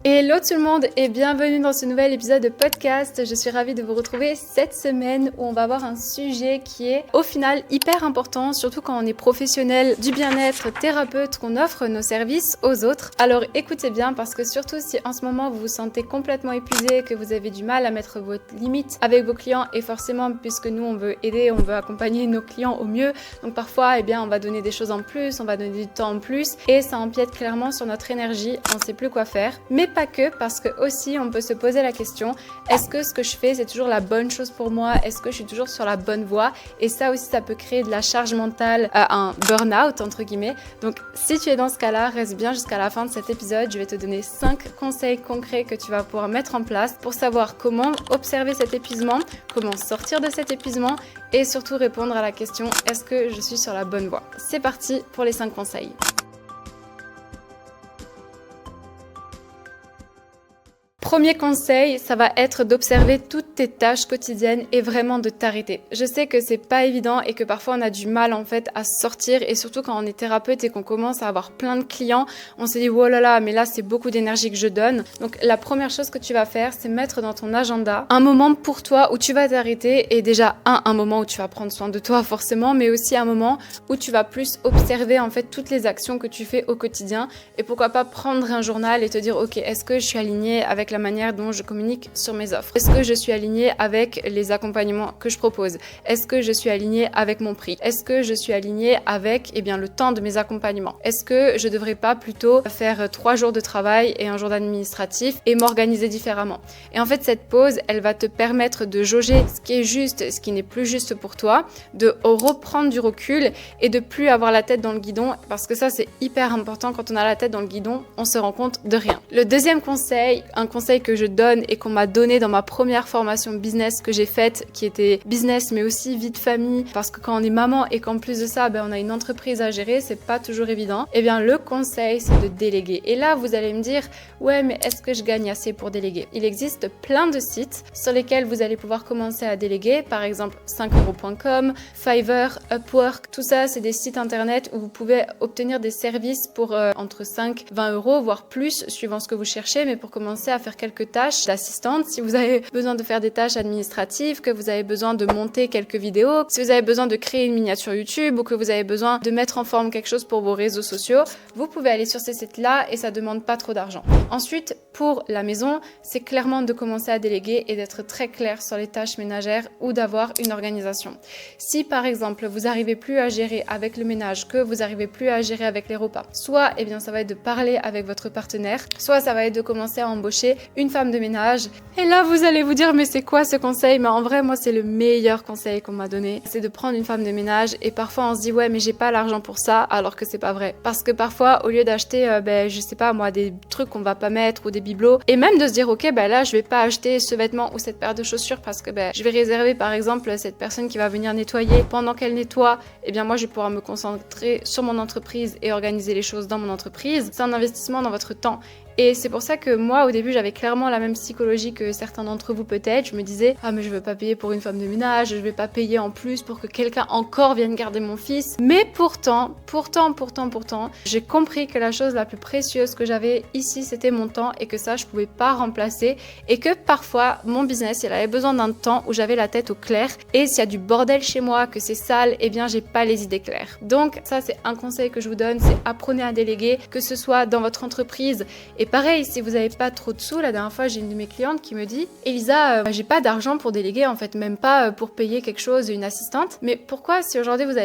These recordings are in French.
Hello tout le monde et bienvenue dans ce nouvel épisode de podcast. Je suis ravie de vous retrouver cette semaine où on va avoir un sujet qui est au final hyper important, surtout quand on est professionnel du bien-être, thérapeute, qu'on offre nos services aux autres. Alors écoutez bien parce que surtout si en ce moment vous vous sentez complètement épuisé, que vous avez du mal à mettre votre limite avec vos clients et forcément puisque nous on veut aider, on veut accompagner nos clients au mieux. Donc parfois on va donner des choses en plus, on va donner du temps en plus et ça empiète clairement sur notre énergie, on ne sait plus quoi faire. Mais pas que, parce que aussi on peut se poser la question, est-ce que ce que je fais c'est toujours la bonne chose pour moi? Est-ce que je suis toujours sur la bonne voie? Et ça aussi ça peut créer de la charge mentale, un burn-out entre guillemets. Donc si tu es dans ce cas-là, reste bien jusqu'à la fin de cet épisode. Je vais te donner 5 conseils concrets que tu vas pouvoir mettre en place pour savoir comment observer cet épuisement, comment sortir de cet épuisement et surtout répondre à la question, est-ce que je suis sur la bonne voie? C'est parti pour les 5 conseils. Premier conseil, ça va être d'observer toutes tes tâches quotidiennes et vraiment de t'arrêter. Je sais que c'est pas évident et que parfois on a du mal en fait à sortir et surtout quand on est thérapeute et qu'on commence à avoir plein de clients, on se dit oh là là, mais là c'est beaucoup d'énergie que je donne. Donc la première chose que tu vas faire, c'est mettre dans ton agenda un moment pour toi où tu vas t'arrêter et déjà un moment où tu vas prendre soin de toi forcément, mais aussi un moment où tu vas plus observer en fait toutes les actions que tu fais au quotidien et pourquoi pas prendre un journal et te dire ok, est-ce que je suis alignée avec la manière dont je communique sur mes offres? Est-ce que je suis alignée avec les accompagnements que je propose? Est-ce que je suis alignée avec mon prix? Est-ce que je suis alignée avec le temps de mes accompagnements? Est-ce que je devrais pas plutôt faire 3 jours de travail et un jour d'administratif et m'organiser différemment? Et en fait, cette pause, elle va te permettre de jauger ce qui est juste, ce qui n'est plus juste pour toi, de reprendre du recul et de plus avoir la tête dans le guidon parce que ça, c'est hyper important. Quand on a la tête dans le guidon, on se rend compte de rien. Le deuxième conseil, un conseil que je donne et qu'on m'a donné dans ma première formation business que j'ai faite, qui était business mais aussi vie de famille, parce que quand on est maman et qu'en plus de ça, on a une entreprise à gérer, c'est pas toujours évident. Le conseil, c'est de déléguer. Et là, vous allez me dire, ouais, mais est-ce que je gagne assez pour déléguer? Il existe plein de sites sur lesquels vous allez pouvoir commencer à déléguer, par exemple 5euros.com, Fiverr, Upwork, tout ça, c'est des sites internet où vous pouvez obtenir des services pour entre 5 et 20 euros, voire plus, suivant ce que vous cherchez, mais pour commencer à faire quelques tâches d'assistante, si vous avez besoin de faire des tâches administratives, que vous avez besoin de monter quelques vidéos, si vous avez besoin de créer une miniature YouTube ou que vous avez besoin de mettre en forme quelque chose pour vos réseaux sociaux, vous pouvez aller sur ces sites-là et ça demande pas trop d'argent. Ensuite, pour la maison, c'est clairement de commencer à déléguer et d'être très clair sur les tâches ménagères ou d'avoir une organisation. Si par exemple, vous n'arrivez plus à gérer avec le ménage, que vous n'arrivez plus à gérer avec les repas, soit ça va être de parler avec votre partenaire, soit ça va être de commencer à embaucher une femme de ménage. Et là, vous allez vous dire, mais c'est quoi ce conseil? Mais en vrai, moi, c'est le meilleur conseil qu'on m'a donné. C'est de prendre une femme de ménage et parfois on se dit, ouais, mais j'ai pas l'argent pour ça, alors que c'est pas vrai. Parce que parfois, au lieu d'acheter, je sais pas, moi, des trucs qu'on va pas mettre ou des bibelots, et même de se dire, ok, là, je vais pas acheter ce vêtement ou cette paire de chaussures parce que je vais réserver, par exemple, cette personne qui va venir nettoyer. Pendant qu'elle nettoie, moi, je vais pouvoir me concentrer sur mon entreprise et organiser les choses dans mon entreprise. C'est un investissement dans votre temps. Et c'est pour ça que moi, au début, j'avais clairement la même psychologie que certains d'entre vous peut-être. Je me disais, ah mais je veux pas payer pour une femme de ménage, je vais pas payer en plus pour que quelqu'un encore vienne garder mon fils. Mais pourtant, j'ai compris que la chose la plus précieuse que j'avais ici, c'était mon temps et que ça, je pouvais pas remplacer. Et que parfois, mon business, il avait besoin d'un temps où j'avais la tête au clair. Et s'il y a du bordel chez moi, que c'est sale, j'ai pas les idées claires. Donc ça, c'est un conseil que je vous donne, c'est apprenez à déléguer, que ce soit dans votre entreprise. Et pareil, si vous n'avez pas trop de sous, la dernière fois, j'ai une de mes clientes qui me dit « Elisa, j'ai pas d'argent pour déléguer, en fait, même pas pour payer quelque chose, une assistante. Mais pourquoi, si aujourd'hui vous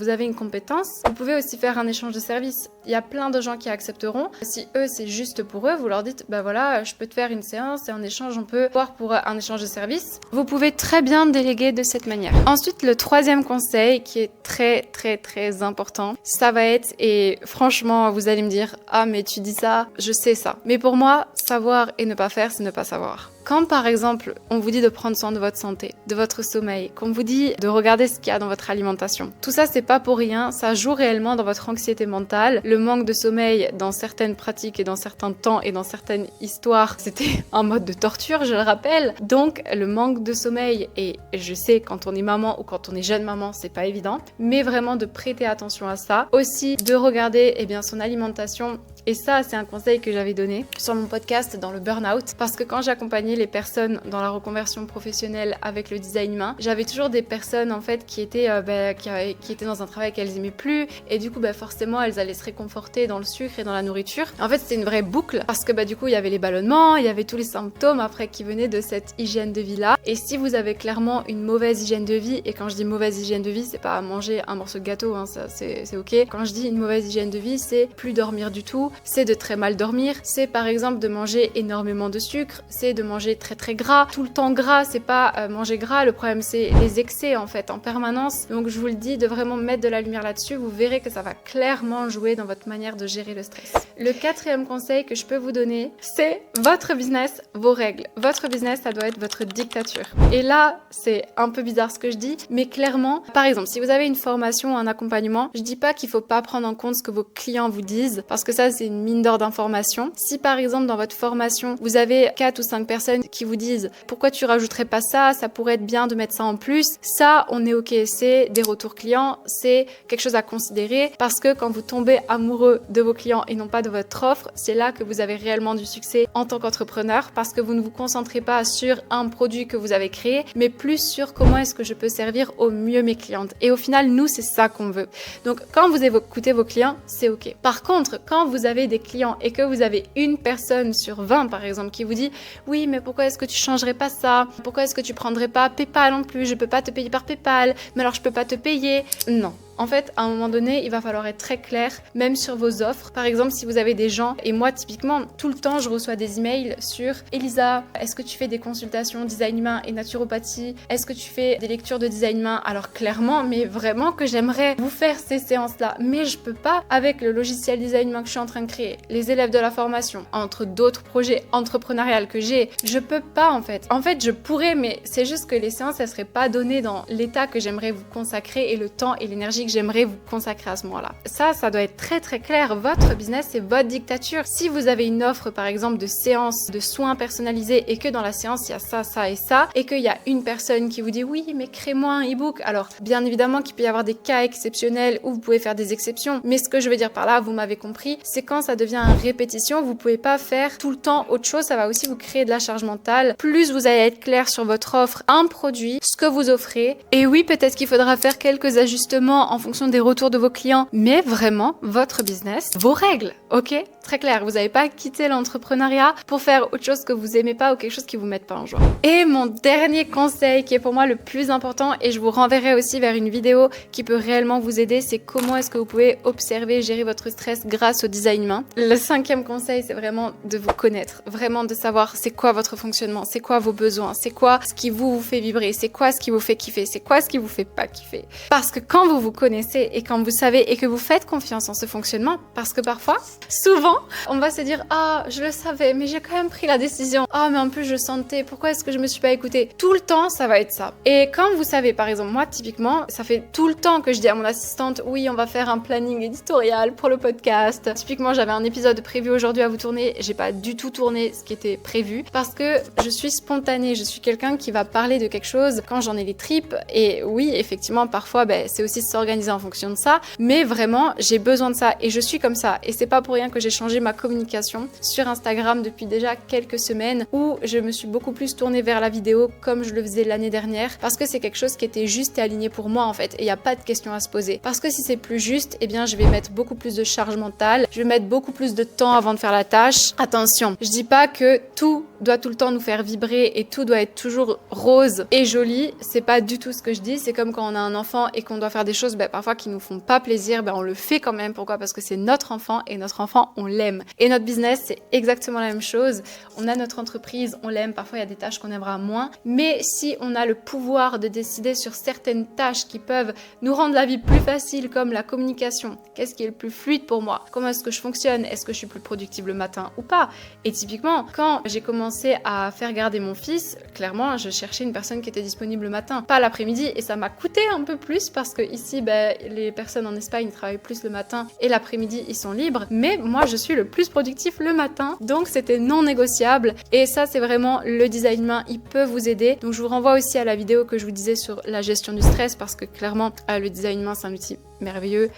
avez une compétence, vous pouvez aussi faire un échange de services. Il y a plein de gens qui accepteront. Si eux, c'est juste pour eux, vous leur dites « voilà, je peux te faire une séance et en échange, on peut voir pour un échange de services. » Vous pouvez très bien déléguer de cette manière. Ensuite, le troisième conseil qui est très important, ça va être, et franchement, vous allez me dire « Ah, mais tu dis ça, je sais ça. » Mais pour moi, savoir et ne pas faire, c'est ne pas savoir. Quand par exemple, on vous dit de prendre soin de votre santé, de votre sommeil, qu'on vous dit de regarder ce qu'il y a dans votre alimentation, tout ça c'est pas pour rien, ça joue réellement dans votre anxiété mentale. Le manque de sommeil dans certaines pratiques et dans certains temps et dans certaines histoires, c'était un mode de torture, je le rappelle. Donc le manque de sommeil, et je sais quand on est maman ou quand on est jeune maman, c'est pas évident, mais vraiment de prêter attention à ça. Aussi de regarder son alimentation. Et ça, c'est un conseil que j'avais donné sur mon podcast dans le burn-out, parce que quand j'accompagnais les personnes dans la reconversion professionnelle avec le design humain, j'avais toujours des personnes en fait qui étaient dans un travail qu'elles aimaient plus, et du coup forcément elles allaient se réconforter dans le sucre et dans la nourriture. En fait, c'était une vraie boucle, parce que du coup il y avait les ballonnements, il y avait tous les symptômes après qui venaient de cette hygiène de vie là. Et si vous avez clairement une mauvaise hygiène de vie, et quand je dis mauvaise hygiène de vie, c'est pas manger un morceau de gâteau, hein, ça c'est ok. Quand je dis une mauvaise hygiène de vie, c'est plus dormir du tout, c'est de très mal dormir, c'est par exemple de manger énormément de sucre, c'est de manger très très gras, tout le temps gras, c'est pas manger gras, le problème c'est les excès en fait en permanence. Donc je vous le dis, de vraiment mettre de la lumière là-dessus, vous verrez que ça va clairement jouer dans votre manière de gérer le stress. Le 4e conseil que je peux vous donner, c'est votre business, vos règles. Votre business, ça doit être votre dictature. Et là, c'est un peu bizarre ce que je dis, mais clairement, par exemple, si vous avez une formation ou un accompagnement, je dis pas qu'il faut pas prendre en compte ce que vos clients vous disent, parce que ça c'est une mine d'or d'informations. Si par exemple dans votre formation, vous avez 4 ou 5 personnes qui vous disent pourquoi tu rajouterais pas ça, ça pourrait être bien de mettre ça en plus, ça on est ok, c'est des retours clients, c'est quelque chose à considérer, parce que quand vous tombez amoureux de vos clients et non pas de votre offre, c'est là que vous avez réellement du succès en tant qu'entrepreneur, parce que vous ne vous concentrez pas sur un produit que vous avez créé, mais plus sur comment est-ce que je peux servir au mieux mes clientes. Et au final, nous, c'est ça qu'on veut. Donc quand vous écoutez vos clients, c'est ok. Par contre, quand vous avez des clients et que vous avez une personne sur 20 par exemple qui vous dit oui mais pourquoi est-ce que tu changerais pas ça, pourquoi est-ce que tu prendrais pas PayPal en plus, je peux pas te payer par PayPal, mais alors je peux pas te payer, non. En fait, à un moment donné, il va falloir être très clair, même sur vos offres. Par exemple, si vous avez des gens, et moi typiquement, tout le temps, je reçois des emails sur Elisa, est-ce que tu fais des consultations design humain et naturopathie? Est-ce que tu fais des lectures de design humain? Alors clairement, mais vraiment que j'aimerais vous faire ces séances-là, mais je peux pas avec le logiciel design humain que je suis en train de créer, les élèves de la formation, entre d'autres projets entrepreneuriales que j'ai, je peux pas en fait. En fait, je pourrais, mais c'est juste que les séances, elles seraient pas données dans l'état que j'aimerais vous consacrer et le temps et l'énergie que j'aimerais vous consacrer à ce moment-là. Ça doit être très très clair. Votre business, c'est votre dictature. Si vous avez une offre, par exemple, de séance de soins personnalisés et que dans la séance, il y a ça, ça et ça, et qu'il y a une personne qui vous dit oui, mais crée-moi un e-book. Alors, bien évidemment qu'il peut y avoir des cas exceptionnels où vous pouvez faire des exceptions, mais ce que je veux dire par là, vous m'avez compris, c'est quand ça devient une répétition, vous pouvez pas faire tout le temps autre chose, ça va aussi vous créer de la charge mentale. Plus vous allez être clair sur votre offre, un produit, ce que vous offrez, et oui, peut-être qu'il faudra faire quelques ajustements en fonction des retours de vos clients, mais vraiment, votre business, vos règles, ok? Très clair, vous n'avez pas quitté l'entrepreneuriat pour faire autre chose que vous aimez pas ou quelque chose qui vous mette pas en joie. Et mon dernier conseil, qui est pour moi le plus important, et je vous renverrai aussi vers une vidéo qui peut réellement vous aider, c'est comment est-ce que vous pouvez observer, gérer votre stress grâce au design humain. Le 5e conseil, c'est vraiment de vous connaître, vraiment de savoir c'est quoi votre fonctionnement, c'est quoi vos besoins, c'est quoi ce qui vous fait vibrer, c'est quoi ce qui vous fait kiffer, c'est quoi ce qui vous fait pas kiffer. Parce que quand vous vous connaissez et quand vous savez et que vous faites confiance en ce fonctionnement, parce que parfois, souvent, on va se dire ah je le savais mais j'ai quand même pris la décision, ah mais en plus je sentais, pourquoi est-ce que je me suis pas écoutée? Tout le temps ça va être ça. Et quand vous savez, par exemple moi typiquement, ça fait tout le temps que je dis à mon assistante oui on va faire un planning éditorial pour le podcast. Typiquement j'avais un épisode prévu aujourd'hui à vous tourner, j'ai pas du tout tourné ce qui était prévu parce que je suis spontanée, je suis quelqu'un qui va parler de quelque chose quand j'en ai les tripes. Et oui effectivement parfois c'est aussi s'organiser en fonction de ça, mais vraiment j'ai besoin de ça et je suis comme ça. Et c'est pas pour rien que j'ai changé ma communication sur Instagram depuis déjà quelques semaines où je me suis beaucoup plus tournée vers la vidéo comme je le faisais l'année dernière parce que c'est quelque chose qui était juste et aligné pour moi en fait et il n'y a pas de question à se poser. Parce que si c'est plus juste, eh bien je vais mettre beaucoup plus de charge mentale, je vais mettre beaucoup plus de temps avant de faire la tâche. Attention, je dis pas que tout doit tout le temps nous faire vibrer et tout doit être toujours rose et joli, c'est pas du tout ce que je dis. C'est comme quand on a un enfant et qu'on doit faire des choses parfois qui nous font pas plaisir, on le fait quand même. Pourquoi? Parce que c'est notre enfant et notre enfant, on l'aime. Et notre business, c'est exactement la même chose. On a notre entreprise, on l'aime. Parfois, il y a des tâches qu'on aimera moins. Mais si on a le pouvoir de décider sur certaines tâches qui peuvent nous rendre la vie plus facile, comme la communication, qu'est-ce qui est le plus fluide pour moi? Comment est-ce que je fonctionne? Est-ce que je suis plus productive le matin ou pas? Et typiquement, quand j'ai commencé à faire garder mon fils, clairement, je cherchais une personne qui était disponible le matin, pas l'après-midi. Et ça m'a coûté un peu plus parce que ici, les personnes en Espagne travaillent plus le matin et l'après-midi, ils sont libres. Mais moi, je suis le plus productif le matin. Donc, c'était non négociable. Et ça, c'est vraiment le design humain. Il peut vous aider. Donc, je vous renvoie aussi à la vidéo que je vous disais sur la gestion du stress parce que clairement, le design humain, c'est un outil merveilleux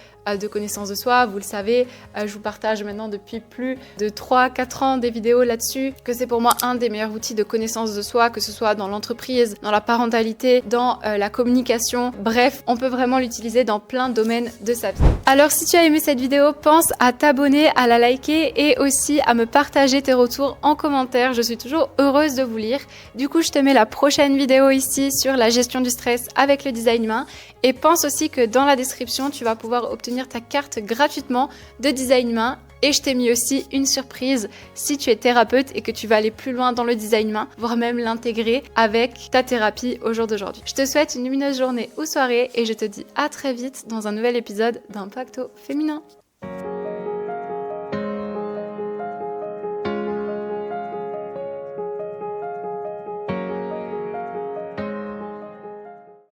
de connaissance de soi, vous le savez, je vous partage maintenant depuis plus de 3-4 ans des vidéos là-dessus, que c'est pour moi un des meilleurs outils de connaissance de soi, que ce soit dans l'entreprise, dans la parentalité, dans la communication, bref, on peut vraiment l'utiliser dans plein de domaines de sa vie. Alors si tu as aimé cette vidéo, pense à t'abonner, à la liker et aussi à me partager tes retours en commentaire, je suis toujours heureuse de vous lire. Du coup, je te mets la prochaine vidéo ici sur la gestion du stress avec le design humain et pense aussi que dans la description, tu vas pouvoir obtenir ta carte gratuitement de design humain et je t'ai mis aussi une surprise si tu es thérapeute et que tu vas aller plus loin dans le design humain, voire même l'intégrer avec ta thérapie au jour d'aujourd'hui. Je te souhaite une lumineuse journée ou soirée et je te dis à très vite dans un nouvel épisode d'Impacto Féminin.